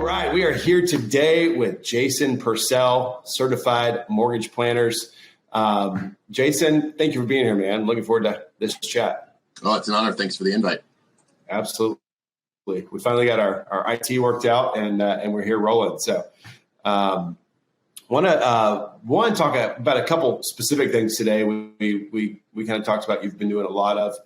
right, we are here today with Jason Purcell, certified mortgage planners. Jason, thank you for being here, man. Looking forward to this chat. Oh, it's an honor. Thanks for the invite. Absolutely. We finally got our IT worked out, and we're here rolling. So, want to talk about a couple specific things today. We kind of talked about, you've been doing a lot of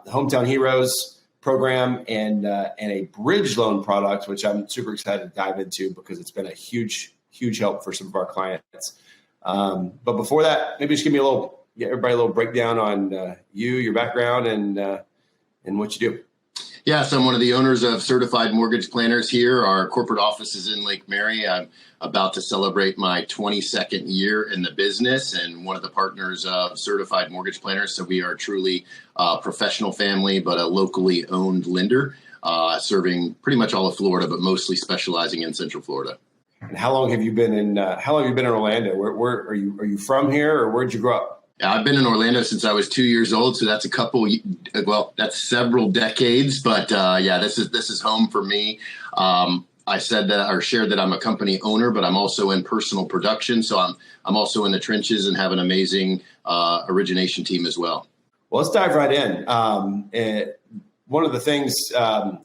the Hometown Heroes program and a bridge loan product, which I'm super excited to dive into because it's been a huge help for some of our clients. But before that, maybe just give me everybody a little breakdown on your background and what you do. Yeah, so I'm one of the owners of Certified Mortgage Planners here. Our corporate office is in Lake Mary. I'm about to celebrate my 22nd year in the business and one of the partners of Certified Mortgage Planners. So we are truly a professional family, but a locally owned lender, serving pretty much all of Florida, but mostly specializing in Central Florida. And how long have you been in Orlando? Where are you from here, or where'd you grow up? I've been in Orlando since I was 2 years old, so that's that's several decades. But this is home for me. I said that, or shared that I'm a company owner, but I'm also in personal production. So I'm also in the trenches and have an amazing origination team as well. Well, let's dive right in. One of the things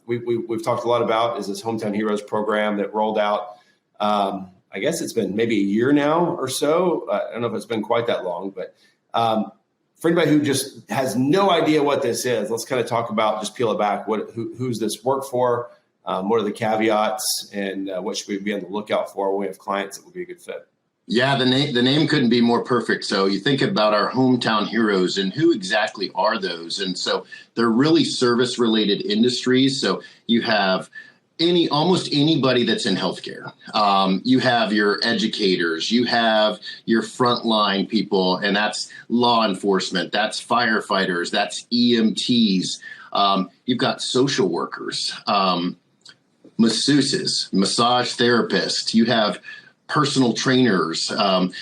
we've talked a lot about is this Hometown Heroes program that rolled out. I guess it's been maybe a year now or so. I don't know if it's been quite that long, but for anybody who just has no idea what this is, let's kind of talk about, just peel it back. Who's this work for? What are the caveats, and what should we be on the lookout for when we have clients that would be a good fit? Yeah, the name couldn't be more perfect. So you think about our Hometown Heroes, and who exactly are those? And so they're really service-related industries. So you have almost anybody that's in healthcare. You have your educators, you have your frontline people, and that's law enforcement, that's firefighters, that's EMTs. You've got social workers, masseuses, massage therapists. You have personal trainers.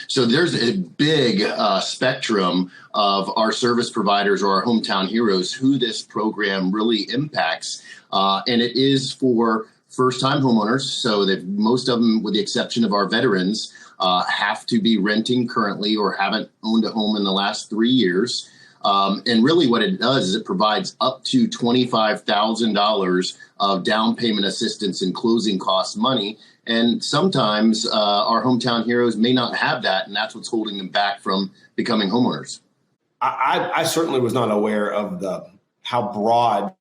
So there's a big spectrum of our service providers or our Hometown Heroes who this program really impacts. And it is for first-time homeowners. So that most of them, with the exception of our veterans, have to be renting currently or haven't owned a home in the last 3 years. And really what it does is it provides up to $25,000 of down payment assistance and closing cost money. And sometimes our Hometown Heroes may not have that, and that's what's holding them back from becoming homeowners. I certainly was not aware of how broad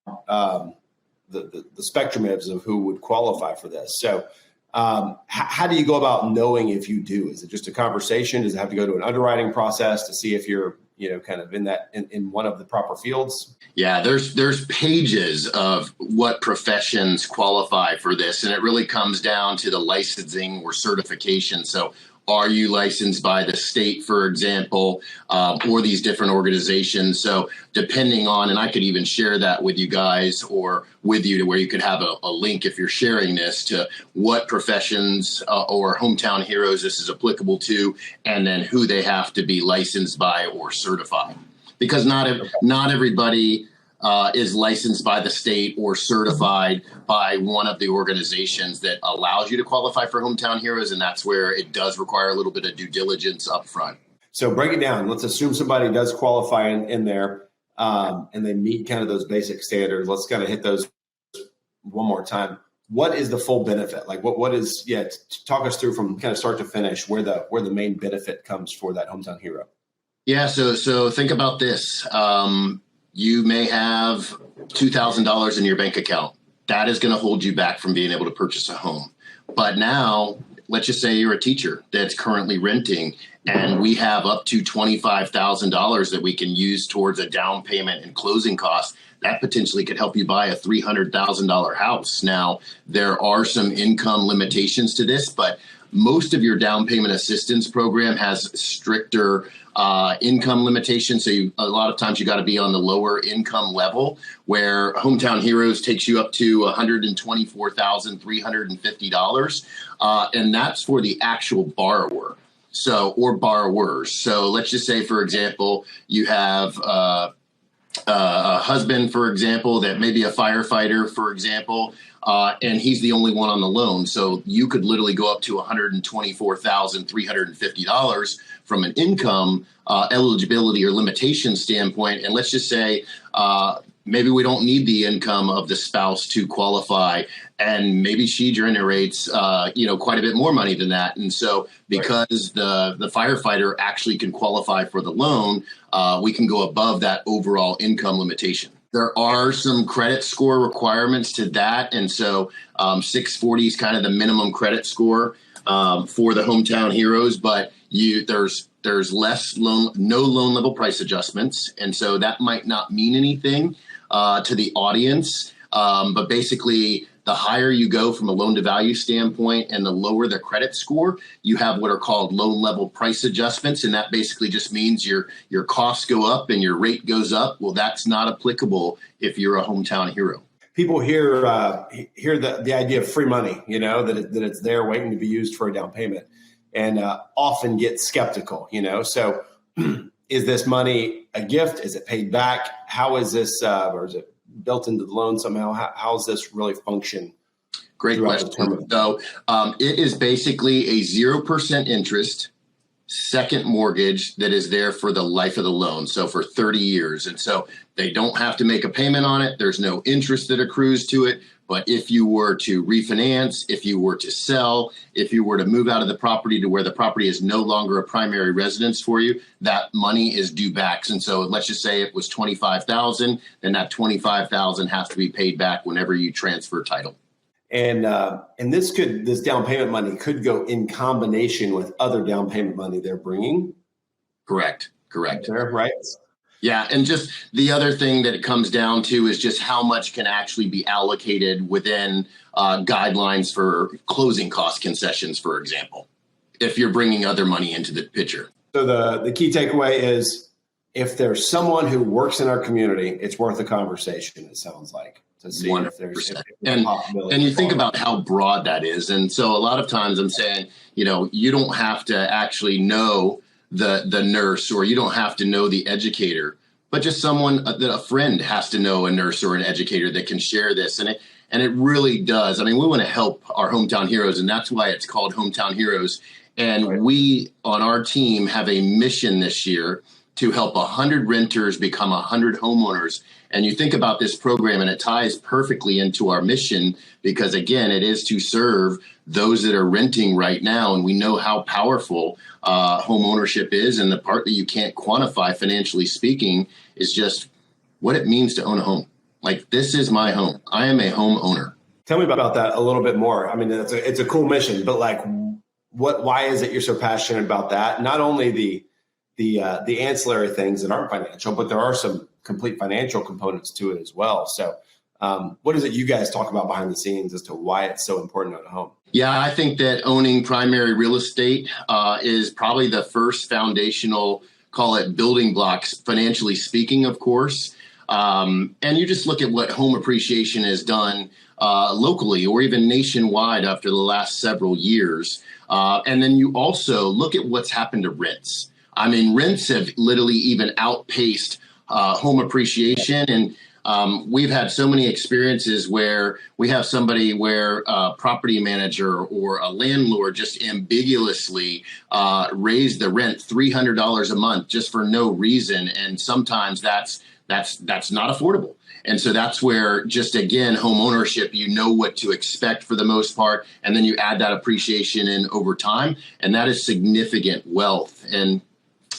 the spectrum is of who would qualify for this. So how do you go about knowing if you do? Is it just a conversation? Does it have to go to an underwriting process to see if you're kind of in one of the proper fields? Yeah, there's pages of what professions qualify for this, and it really comes down to the licensing or certification. So are you licensed by the state, for example, or these different organizations? So depending on, and I could even share that with you guys or with you to where you could have a link if you're sharing this to what professions or Hometown Heroes this is applicable to, and then who they have to be licensed by or certified. Because not everybody is licensed by the state or certified by one of the organizations that allows you to qualify for Hometown Heroes, and that's where it does require a little bit of due diligence up front. So break it down. Let's assume somebody does qualify in there, and they meet kind of those basic standards. Let's kind of hit those one more time. What is the full benefit? Like what is, talk us through from kind of start to finish where the main benefit comes for that Hometown Hero. Yeah, so think about this. You may have $2,000 in your bank account. That is going to hold you back from being able to purchase a home. But now, let's just say you're a teacher that's currently renting, and we have up to $25,000 that we can use towards a down payment and closing costs. That potentially could help you buy a $300,000 house. Now, there are some income limitations to this, but most of your down payment assistance program has stricter income limitations. So a lot of times you got to be on the lower income level, where Hometown Heroes takes you up to $124,350. And that's for the actual borrower. So, or borrowers. So let's just say, for example, you have a husband, for example, that may be a firefighter, for example, and he's the only one on the loan. So you could literally go up to $124,350 from an income eligibility or limitation standpoint. And let's just say maybe we don't need the income of the spouse to qualify, and maybe she generates quite a bit more money than that. And so because the firefighter actually can qualify for the loan, we can go above that overall income limitation. There are some credit score requirements to that. And so 640 is kind of the minimum credit score for the Hometown Heroes, but there's no loan level price adjustments. And so that might not mean anything to the audience. But basically, the higher you go from a loan to value standpoint and the lower the credit score, you have what are called loan level price adjustments. And that basically just means your costs go up and your rate goes up. Well, that's not applicable if you're a Hometown Hero. People hear the idea of free money, that it's there waiting to be used for a down payment, and often get skeptical, So is this money a gift? Is it paid back? How is this, or is it built into the loan somehow? How does this really function? Great question. So it is basically a 0% interest second mortgage that is there for the life of the loan. So for 30 years. And so they don't have to make a payment on it. There's no interest that accrues to it. But if you were to refinance, if you were to sell, if you were to move out of the property to where the property is no longer a primary residence for you, that money is due back. And so let's just say it was $25,000, then that $25,000 has to be paid back whenever you transfer title. And this down payment money could go in combination with other down payment money they're bringing. Correct. Right. Yeah. And just the other thing that it comes down to is just how much can actually be allocated within guidelines for closing cost concessions, for example, if you're bringing other money into the picture. So the key takeaway is, if there's someone who works in our community, it's worth a conversation, it sounds like, to see 100%. If there's and you think about how broad that is. And so a lot of times I'm saying, you don't have to actually know the nurse, or you don't have to know the educator, but just someone that a friend has to know a nurse or an educator that can share this. And it really does. I mean, we want to help our Hometown Heroes, and that's why it's called Hometown Heroes. And we on our team have a mission this year to help 100 renters become 100 homeowners. And you think about this program, and it ties perfectly into our mission, because again, it is to serve those that are renting right now. And we know how powerful home ownership is. And the part that you can't quantify financially speaking is just what it means to own a home. Like, this is my home. I am a homeowner. Tell me about that a little bit more. I mean, it's a cool mission, but like, why is it you're so passionate about that? Not only the ancillary things that aren't financial, but there are some complete financial components to it as well. So what is it you guys talk about behind the scenes as to why it's so important to own a home? Yeah, I think that owning primary real estate is probably the first foundational, call it building blocks, financially speaking, of course. And you just look at what home appreciation has done locally or even nationwide after the last several years. And then you also look at what's happened to rents. I mean, rents have literally even outpaced home appreciation. And we've had so many experiences where we have somebody where a property manager or a landlord just ambiguously raised the rent $300 a month just for no reason. And sometimes that's not affordable. And so that's where, just again, home ownership, you know what to expect for the most part. And then you add that appreciation in over time. And that is significant wealth. And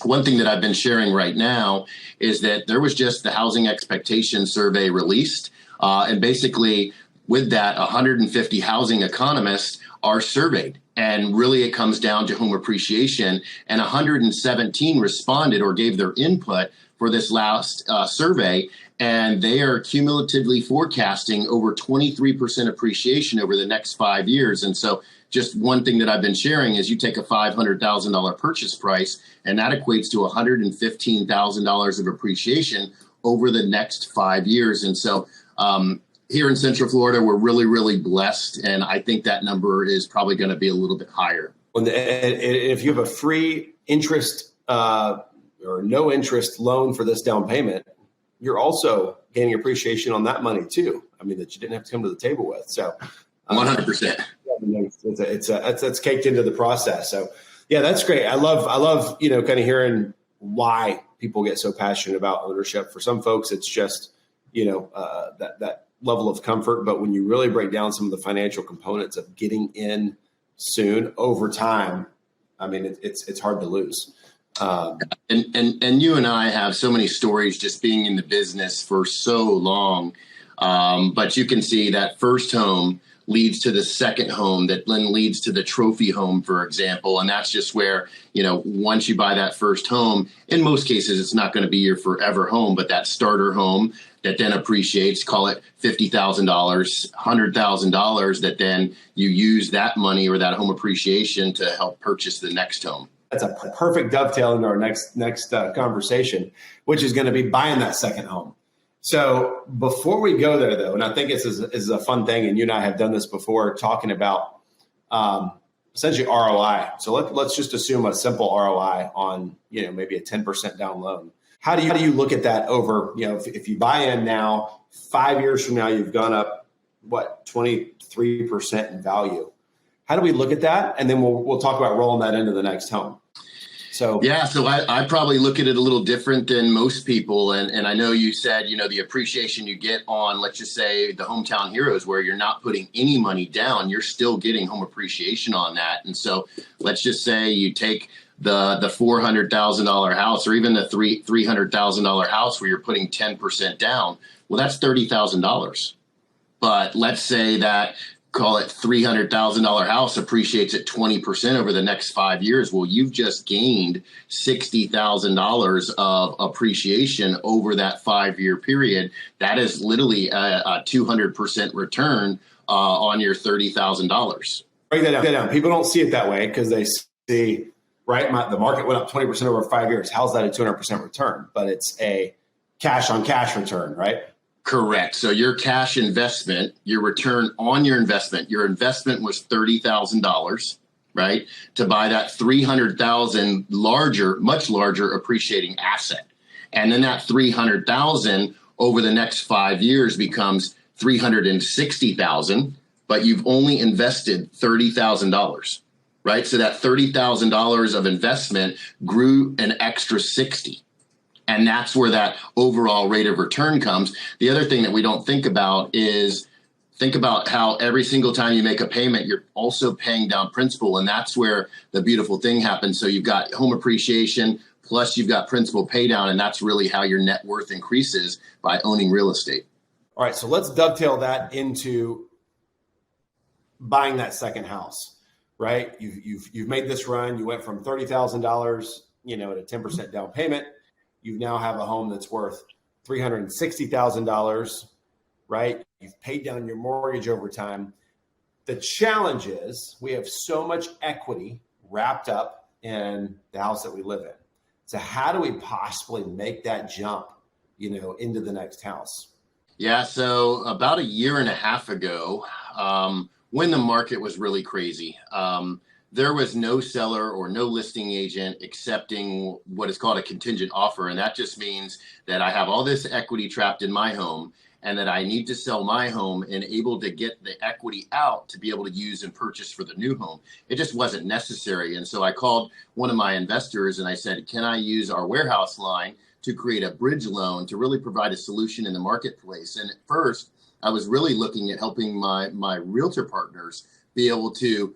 one thing that I've been sharing right now is that there was just the housing expectation survey released. And basically with that, 150 housing economists are surveyed. And really it comes down to home appreciation. And 117 responded or gave their input for this last survey. And they are cumulatively forecasting over 23% appreciation over the next 5 years. And so just one thing that I've been sharing is you take a $500,000 purchase price, and that equates to $115,000 of appreciation over the next 5 years. And so here in Central Florida, we're really, really blessed. And I think that number is probably going to be a little bit higher. If you have a free interest or no interest loan for this down payment, you're also gaining appreciation on that money too. I mean, that you didn't have to come to the table with. So 100%. It's caked into the process. So yeah, that's great. I love, kind of hearing why people get so passionate about ownership. For some folks, it's just, that level of comfort. But when you really break down some of the financial components of getting in soon over time, I mean, it's hard to lose. And you and I have so many stories just being in the business for so long. But you can see that first home leads to the second home that then leads to the trophy home, for example. And that's just where, once you buy that first home, in most cases, it's not going to be your forever home, but that starter home that then appreciates, call it $50,000, $100,000, that then you use that money or that home appreciation to help purchase the next home. That's a perfect dovetail into our next conversation, which is going to be buying that second home. So before we go there, though, and I think this is a fun thing, and you and I have done this before, talking about essentially ROI. So let's just assume a simple ROI on maybe a 10% down loan. How do you look at that over if you buy in now, 5 years from now you've gone up 23% in value? How do we look at that? And then we'll talk about rolling that into the next home. So I probably look at it a little different than most people. And I know you said, the appreciation you get on, let's just say, the Hometown Heroes, where you're not putting any money down, you're still getting home appreciation on that. And so let's just say you take the $400,000 house, or even the $300,000 house where you're putting 10% down. Well, that's $30,000. But let's say that, call it $300,000 house appreciates at 20% over the next 5 years. Well, you've just gained $60,000 of appreciation over that 5-year period. That is literally a 200% return on your $30,000. Break that down. People don't see it that way because they see, right, the market went up 20% over 5 years. How's that a 200% return? But it's a cash on cash return, right? Correct. So your cash investment, your return on your investment was $30,000, right? To buy that 300,000 much larger appreciating asset. And then that 300,000 over the next 5 years becomes 360,000, but you've only invested $30,000, right? So that $30,000 of investment grew an extra 60. And that's where that overall rate of return comes. The other thing that we don't think about is how every single time you make a payment, you're also paying down principal. And that's where the beautiful thing happens. So you've got home appreciation, plus you've got principal pay down. And that's really how your net worth increases by owning real estate. All right. So let's dovetail that into buying that second house, right? You've made this run. You went from $30,000, at a 10% down payment. You now have a home that's worth $360,000, right? You've paid down your mortgage over time. The challenge is we have so much equity wrapped up in the house that we live in. So how do we possibly make that jump, into the next house? Yeah. So about a year and a half ago, when the market was really crazy, there was no seller or no listing agent accepting what is called a contingent offer. And that just means that I have all this equity trapped in my home and that I need to sell my home and able to get the equity out to be able to use and purchase for the new home. It just wasn't necessary. And so I called one of my investors and I said, can I use our warehouse line to create a bridge loan to really provide a solution in the marketplace? And at first, I was really looking at helping my realtor partners be able to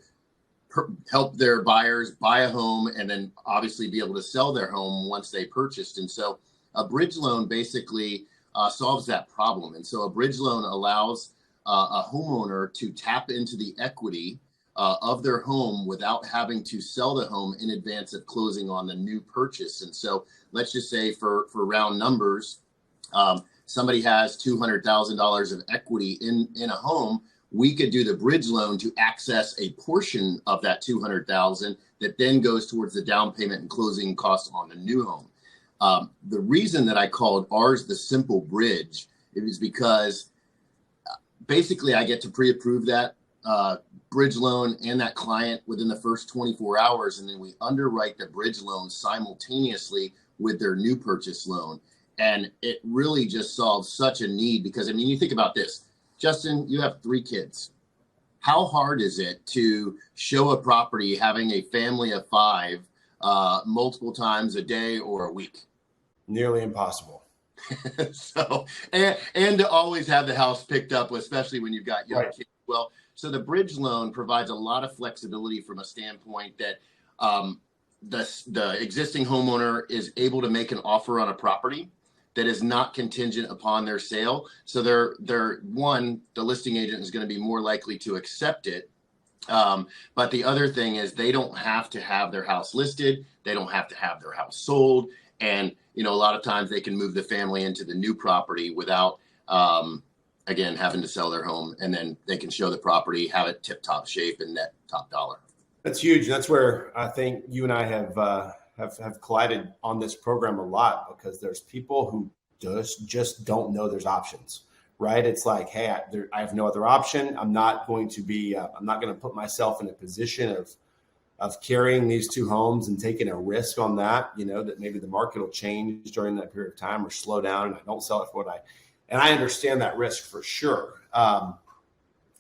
help their buyers buy a home and then obviously be able to sell their home once they purchased. And so a bridge loan basically solves that problem. And so a bridge loan allows a homeowner to tap into the equity of their home without having to sell the home in advance of closing on the new purchase. And so let's just say for round numbers, somebody has $200,000 of equity in a home. We could do the bridge loan to access a portion of that $200,000 that then goes towards the down payment and closing costs on the new home. The reason that I called ours the simple bridge is because basically I get to pre-approve that bridge loan and that client within the first 24 hours, and then we underwrite the bridge loan simultaneously with their new purchase loan. And it really just solves such a need because, I mean, you think about this, Justin, you have 3 kids. How hard is it to show a property having a family of 5 multiple times a day or a week? Nearly impossible. So, and to always have the house picked up, especially when you've got young kids. Well, so the bridge loan provides a lot of flexibility from a standpoint that the existing homeowner is able to make an offer on a property that is not contingent upon their sale. So they're one, the listing agent is going to be more likely to accept it. But the other thing is they don't have to have their house listed. They don't have to have their house sold. And, you know, a lot of times they can move the family into the new property without, again, having to sell their home, and then they can show the property, have it tip top shape and net top dollar. That's huge. That's where I think you and I have collided on this program a lot, because there's people who just don't know there's options, right? It's like, hey, I have no other option. I'm not going to put myself in a position of carrying these 2 homes and taking a risk on that, you know, that maybe the market will change during that period of time or slow down and I don't sell it for and I understand that risk for sure.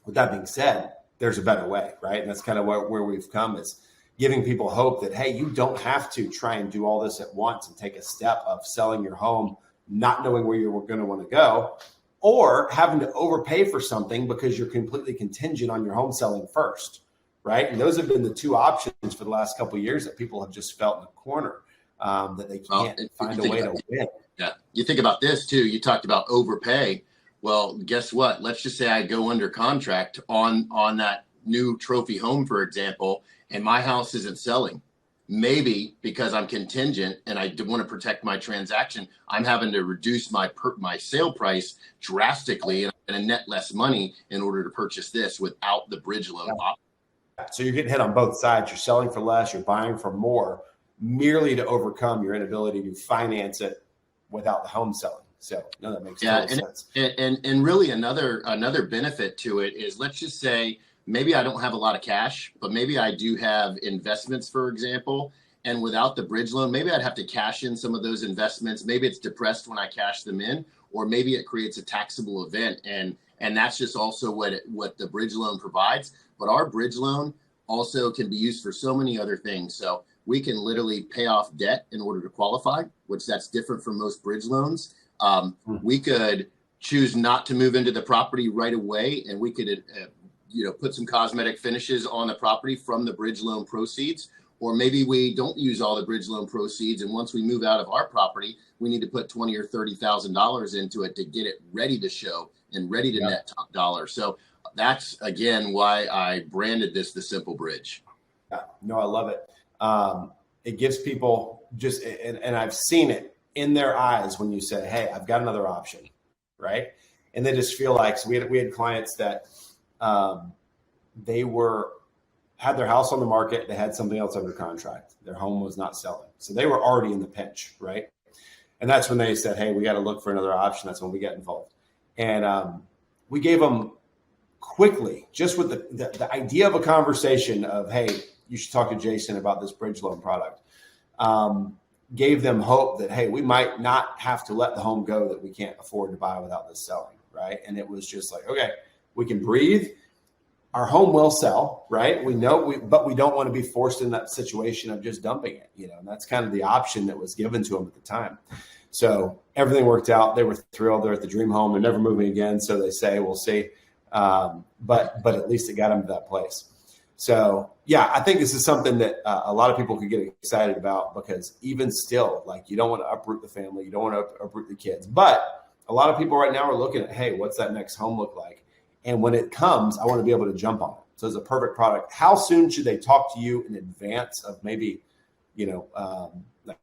With that being said, there's a better way, right? And that's kind of where we've come, is giving people hope that, hey, you don't have to try and do all this at once and take a step of selling your home, not knowing where you're going to want to go, or having to overpay for something because you're completely contingent on your home selling first, right? And those have been the 2 options for the last couple of years that people have just felt in the corner, that they can't find a way to win. Yeah. You think about this too. You talked about overpay. Well, guess what? Let's just say I go under contract on that new trophy home, for example, and my house isn't selling. Maybe because I'm contingent and I want to protect my transaction, I'm having to reduce my sale price drastically, and I'm going to net less money in order to purchase this without the bridge loan option. So you're getting hit on both sides. You're selling for less, you're buying for more, merely to overcome your inability to finance it without the home selling. So no, that makes total sense. And really another benefit to it is, let's just say maybe I don't have a lot of cash, but maybe I do have investments, for example, and without the bridge loan, maybe I'd have to cash in some of those investments. Maybe it's depressed when I cash them in, or maybe it creates a taxable event. And that's just also what the bridge loan provides. But our bridge loan also can be used for so many other things. So we can literally pay off debt in order to qualify, which that's different from most bridge loans. We could choose not to move into the property right away, and we could, put some cosmetic finishes on the property from the bridge loan proceeds. Or maybe we don't use all the bridge loan proceeds, and once we move out of our property, we need to put $20,000 or $30,000 into it to get it ready to show and ready to net top dollar. So that's, again, why I branded this the Simple Bridge. Yeah, no, I love it. It gives people and I've seen it in their eyes when you say, hey, I've got another option, right? And they just feel like, so we had clients that they had their house on the market. They had something else under contract. Their home was not selling. So they were already in the pinch, right? And that's when they said, hey, we got to look for another option. That's when we got involved. And we gave them quickly, just with the idea of a conversation of, hey, you should talk to Jason about this bridge loan product. Gave them hope that, hey, we might not have to let the home go that we can't afford to buy without this selling, right? And it was just like, okay, we can breathe. Our home will sell, right? We know, but we don't want to be forced in that situation of just dumping it, and that's kind of the option that was given to them at the time. So everything worked out. They were thrilled. They're at the dream home. They're never moving again. So they say, we'll see. But at least it got them to that place. So yeah, I think this is something that a lot of people could get excited about, because even still, like, you don't want to uproot the family. You don't want to uproot the kids. But a lot of people right now are looking at, hey, what's that next home look like? And when it comes, I want to be able to jump on it. So it's a perfect product. How soon should they talk to you in advance of maybe, like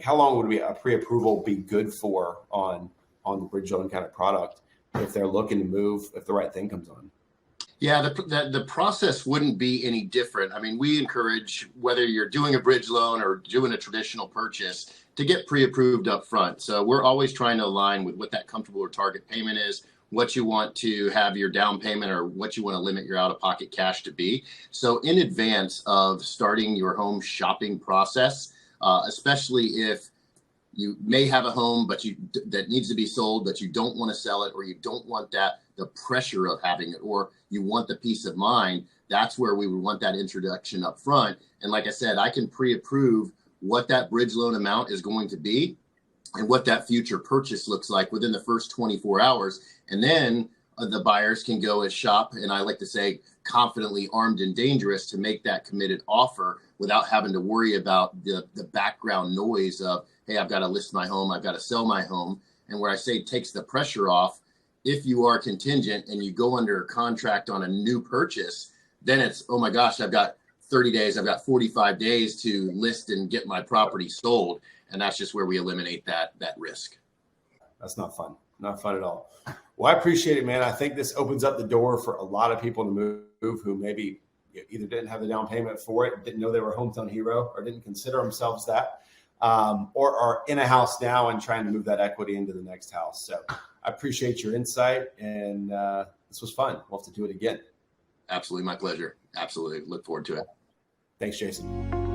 how long would a pre-approval be good for on the bridge loan kind of product if they're looking to move, if the right thing comes on? Yeah, the process wouldn't be any different. I mean, we encourage, whether you're doing a bridge loan or doing a traditional purchase, to get pre-approved up front. So we're always trying to align with what that comfortable or target payment is, what you want to have your down payment, or what you want to limit your out-of-pocket cash to be. So in advance of starting your home shopping process, especially if you may have a home, but that needs to be sold, but you don't want to sell it, or you don't want the pressure of having it, or you want the peace of mind. That's where we would want that introduction up front. And like I said, I can pre-approve what that bridge loan amount is going to be and what that future purchase looks like within the first 24 hours. And then the buyers can go and shop, and I like to say confidently armed and dangerous, to make that committed offer without having to worry about the background noise of, hey, I've got to list my home, I've got to sell my home. And where I say takes the pressure off, if you are contingent and you go under contract on a new purchase, then it's, oh my gosh, I've got 30 days, I've got 45 days to list and get my property sold. And that's just where we eliminate that risk. That's not fun. Not fun at all. Well, I appreciate it, man. I think this opens up the door for a lot of people to move who maybe either didn't have the down payment for it, didn't know they were a hometown hero, or didn't consider themselves that, or are in a house now and trying to move that equity into the next house. So I appreciate your insight, and this was fun. We'll have to do it again. Absolutely. My pleasure. Absolutely. Look forward to it. Thanks, Jason.